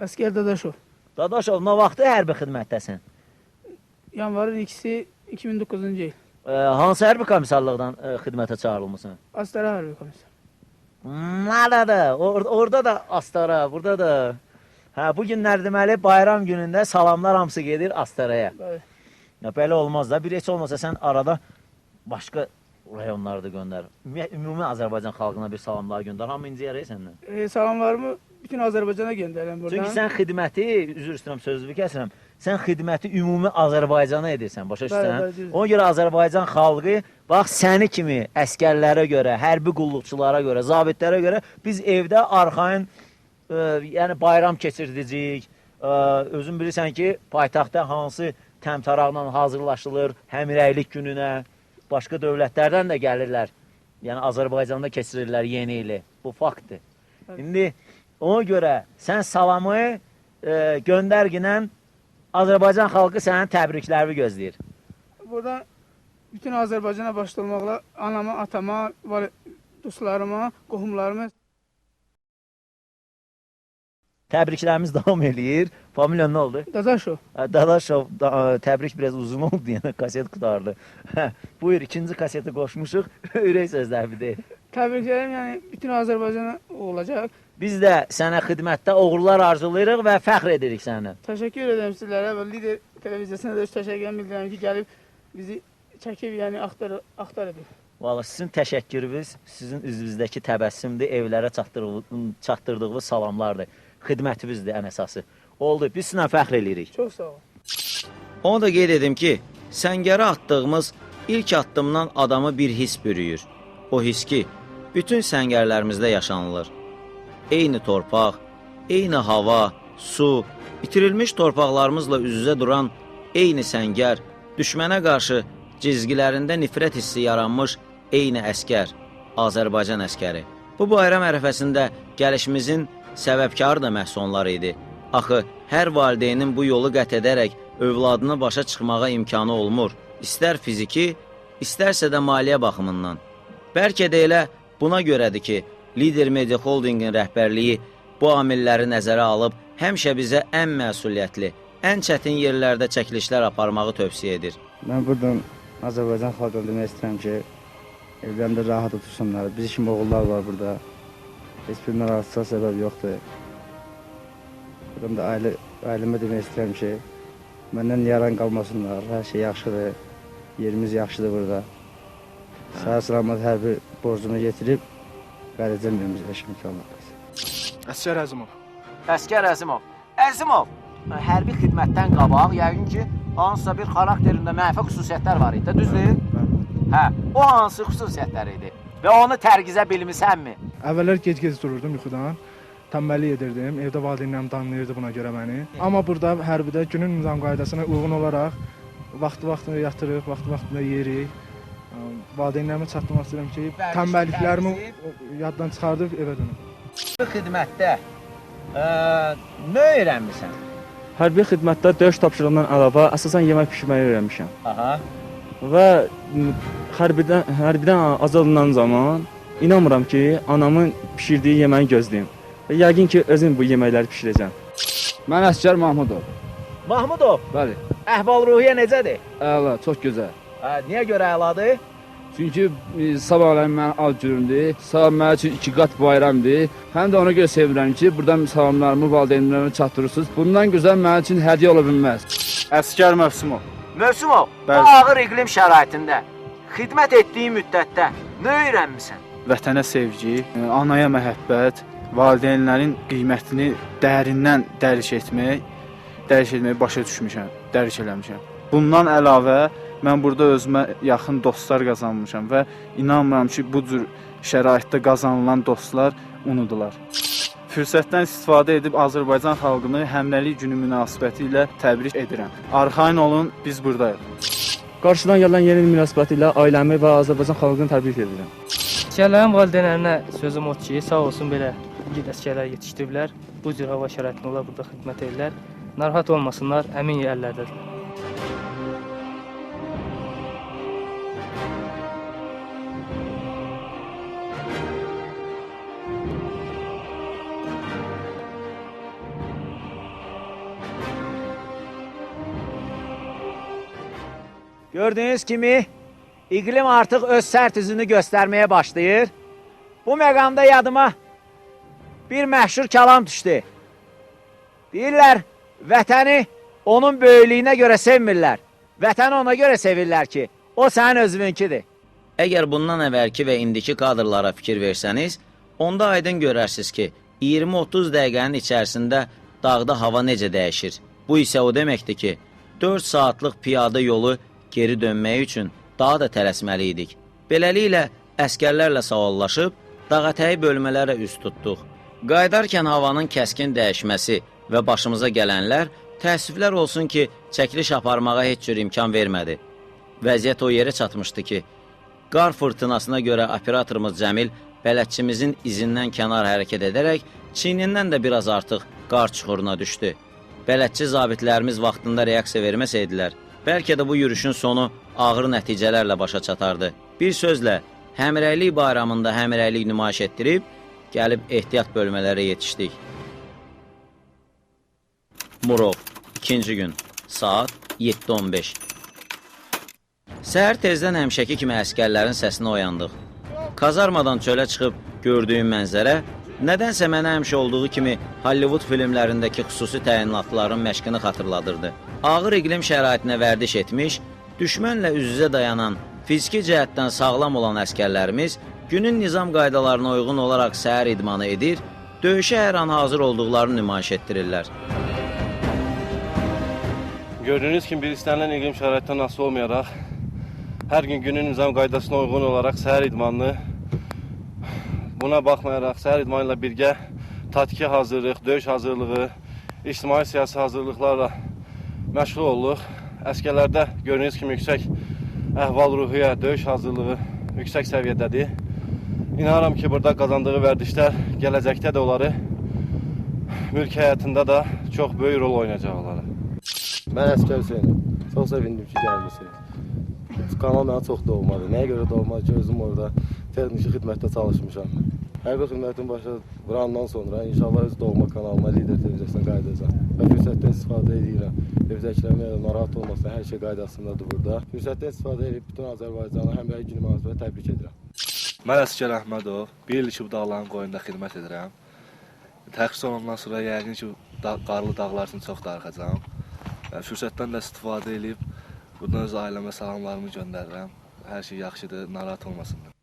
Əskər Dadaşov. Dadaşov, nə vaxtı hərbi xidmətdəsən? Yanvarın 2-si 2009-cu il. Hansı hərbi komissarlıqdan xidmətə çağırılmısan? Astara Hərbi Komissar. Nədə? Orada da Astara, burada da. Hə, bu günlər deməli bayram günündə salamlar hamısı gedir Astaraya. Bəli. Ya belə olmaz da. Bir heç olmasa sən arada başqa rayonlarda göndər. Ümumi Azərbaycan xalqına bir salamlar göndər. Hamı incəyərək səndən. Salamlarımı bütün Azərbaycana göndərirəm buradan. Çünki sən xidməti, üzr istəyirəm sözünü kəsirəm. Sən xidməti ümumi Azərbaycana edirsən, başa düşürsən? Ona görə Azərbaycan xalqı bax səni kimi əskərlərə görə, hərbi qulluqçulara görə, zabitlərə görə biz evdə arxayın yəni bayram keçirdicik. Özün bilirsən ki, paytaxtda hansı təmtaraqla hazırlaşılır həmrəylik gününə. Başqa dövlətlərdən də gəlirlər. Yəni Azərbaycanda keçirirlər yeni ili. Bu faktdır. İndi ona görə sən salamı göndərginən Azərbaycan xalqı sənin təbriklərini gözləyir. Buradan bütün Azərbaycana başda olmaqla anama, atama, dostlarıma, qohumlarıma təbriklərimiz davam eləyir. Familiyan nə oldu? Dadaşov. Dadaşov, təbrik biraz uzun oldu, yəni kaset qutardı. Buyur, ikinci kaseti qoşmuşuq, ürək sözləri deyil. Təbriklərim yəni bütün Azərbaycana olacaq. Biz də sənə xidmətdə uğurlar arzulayırıq və fəxr edirik sənə. Təşəkkür edirəm sizlərə və Lider televiziyasına da öz təşəkkürümü bildirirəm ki, gəlib bizi çəkib, yəni axtar edib. Valla sizin təşəkkürünüz, sizin üzünüzdəki təbəssümdür, evlərə çatdırdığınız salamlardır. Xidmətimizdir ən əsası. Oldu, biz sizlə fəxr edirik. Çox sağ olun. Onu da qeyd edim ki, səngərə atdığımız ilk addımdan adamı bir his bürüyür. O his ki, bütün səngərlərimizdə yaşanılır. Eyni torpaq, eyni hava, su, itirilmiş torpaqlarımızla üz-üzə duran eyni səngər, düşmənə qarşı cizgilərində nifrət hissi yaranmış eyni əskər, Azərbaycan əskəri. Bu bayram ərəfəsində gəlişimizin səbəbkarı da məhz onlar idi. Axı, hər valideynin bu yolu qət edərək övladını başa çıxmağa imkanı olmur. İstər fiziki, istərsə də maliyyə baxımından. Bəlkə də elə buna görədir ki, Lider Media Holdingin rəhbərliyi bu amilləri nəzərə alıb həmişə bizə ən məsuliyyətli, ən çətin yerlərdə çəkilişlər aparmağı tövsiyə edir. Mən buradan Azərbaycan xalqına demək istəyirəm ki, evlərində rahat otursunlar. Biz kimi oğullar var burada. Heç bir narahatçılığa səbəb yoxdur. Buradan da ailəmə demək istəyirəm ki, məndən yaran qalmasınlar. Hər şey yaxşıdır, yerimiz yaxşıdır burada. Sağ-salamat hər bir borcumu yetirib, gələcəm evimizə yaşamaq olmaq. Əskər Əzimov. Əskər Əzimov. Əzimov, hərbi xidmətdən qabaq, yəqin ki, hansısa bir xarakterində mənfi xüsusiyyətlər var idi, düzdür? Hə, o hansı xüsusiyyətlər idi? Və onu tərgizə bilmisənmi? Əvvəllər gec-gec dururdum yuxudan, tənbəllik edirdim, evdə valideynlərim danlayırdı buna görə məni. Amma burada hərbidə günün nizam qaydasına uyğun olaraq vaxtı-vaxtında yatırıq, vaxtı-vaxtında yeyirik. Valideynlərimə çatdırmaq istəyirəm ki, tənbəlliklərimi yaddan çıxardıb evə dönüm. Xidmətdə nə öyrənmirsən? Hərbi xidmətdə döyüş tapşırığından əlavə əsasən yemək bişirməyi öyrənmişəm. Aha. Və hərbidən azadlanan zaman inanmıram ki, anamın pişirdiyi yeməyi gözləyim. Və yəqin ki, özüm bu yeməkləri pişirəcəm. Mən Əskər Mahmudov. Mahmudov, Bəli. əhval-ruhiyyə necədir? Əla, çox gözəl. Niyə görə əladır? Çünki sabahları mənim ad günümdür. Sabah mənim üçün 2 qat bayramdır. Həm də ona görə sevinirəm ki, buradan salamlarımı valideynlərimə çatdırırsınız. Bundan gözəl mənim üçün hədiyyə ola bilməz. Əskər Mövsümov. Mövsümov, bu Bəli. ağır iqlim şəraitində xidmət etdiyi müddətdə nə öyrənmisən? Vətənə sevgi, anaya məhəbbət, valideynlərin qiymətini dərindən dərk etməyi başa düşmüşəm, dərk eləmişəm. Bundan əlavə, mən burada özümə yaxın dostlar qazanmışam və inanmıram ki, bu cür şəraitdə qazanılan dostlar unudular. Fürsətdən istifadə edib Azərbaycan xalqını həmrəylik günü münasibəti ilə təbrik edirəm. Arxayın olun, biz buradayıq. Qarşıdan gələn yeni il münasibəti ilə ailəmi və Azərbaycan xalqını təbrik edirəm. Əsgərlərin valideynlərinə sözüm o ki, sağ olsun belə igid əsgərlər yetişdiriblər. Bu cür hava şəraitində onlar burada xidmət edirlər. Narahat olmasınlar, əmin yerlərdədir. Gördüyünüz kimi iqlim artıq öz sərt üzünü göstərməyə başlayır. Bu məqamda yadıma bir məşhur kəlam düşdü. Deyirlər, vətəni onun böyüklüyünə görə sevmirlər. Vətəni ona görə sevirlər ki, o sənin özününkidir. Əgər bundan əvvəlki və indiki kadrlara fikir versəniz, onda aydın görərsiniz ki, 20-30 dəqiqənin içərisində dağda hava necə dəyişir. Bu isə o deməkdir ki, 4 saatlıq piyada yolu geri dönmək üçün daha da tələsməli idik. Beləliklə, əskərlərlə sağollaşıb, dağətəyi bölmələrə üst tutduq. Qaydarkən havanın kəskin dəyişməsi və başımıza gələnlər təəssüflər olsun ki, çəkiliş aparmağa heç cür imkan vermədi. Vəziyyət o yerə çatmışdı ki, qar fırtınasına görə operatorumuz Cəmil bələdçimizin izindən kənar hərəkət edərək çiynindən də biraz artıq qar çuxuruna düşdü. Bələdçi zabitlərimiz vaxtında reaksiya verməsəydilər, bəlkə də bu yürüşün sonu ağır nəticələrlə başa çatardı. Bir sözlə, həmrəylik bayramında həmrəylik nümayiş etdirib, gəlib ehtiyat bölmələrə yetişdik. Murov, 2-ci gün, saat 7:15. Səhər tezdən həmişəki kimi əskərlərin səsinə oyandıq. Kazarmadan çölə çıxıb gördüyüm mənzərə, nədənsə mənə həmişə olduğu kimi Hollywood filmlərindəki xüsusi təyinatlıların məşqini xatırladırdı. Ağır iqlim şəraitinə vərdiş etmiş, düşmənlə üz-üzə dayanan, fiziki cəhətdən sağlam olan əskərlərimiz günün nizam qaydalarına uyğun olaraq səhər idmanı edir, döyüşə hər an hazır olduqlarını nümayiş etdirirlər. Gördüyünüz kimi bir istənilən iqlim şəraitindən asılı olmayaraq, hər gün günün nizam qaydasına uyğun olaraq səhər idmanını, buna baxmayaraq səhər idmanı ilə birgə taktiki hazırlıq, döyüş hazırlığı, ictimai siyasi hazırlıqlarla məşğul olduq. Əskərlərdə gördüyünüz kimi yüksək əhval-ruhiyyə, döyüş hazırlığı yüksək səviyyədədir. İnanıram ki, burada qazandığı vərdişlər gələcəkdə də onları mülk həyatında da çox böyük rol oynayacaqları. Mən Əskər Hüseynim. Çox sevindim ki, gəlmişsiniz. Kanal mənə çox doğmadı. Nəyə görə doğmadı ki, özüm orada texniki xidmətdə çalışmışam. Hərbi xidmətin başa vurandan sonra inşallah öz doğma kanalıma lider televiziyasına qaydacam. Və fürsətdən istifadə edirəm. Evdəkilərin narahat olmasına hər şey qaydasındadır burada. Fürsətdən istifadə edib bütün Azərbaycanı həmrəy günü münasibətilə təbrik edirəm. Mən Əskər Əhmədov, bir il ki, bu dağların qoyunda xidmət edirəm. Təxsis olandan sonra yəqin ki, qarlı dağlar üçün çox darıxacam. Fürsətdən də istifadə edib, buradan öz ailəmə salamlarımı göndərirəm. Hər şey yaxşıdır, narahat olmasınlar.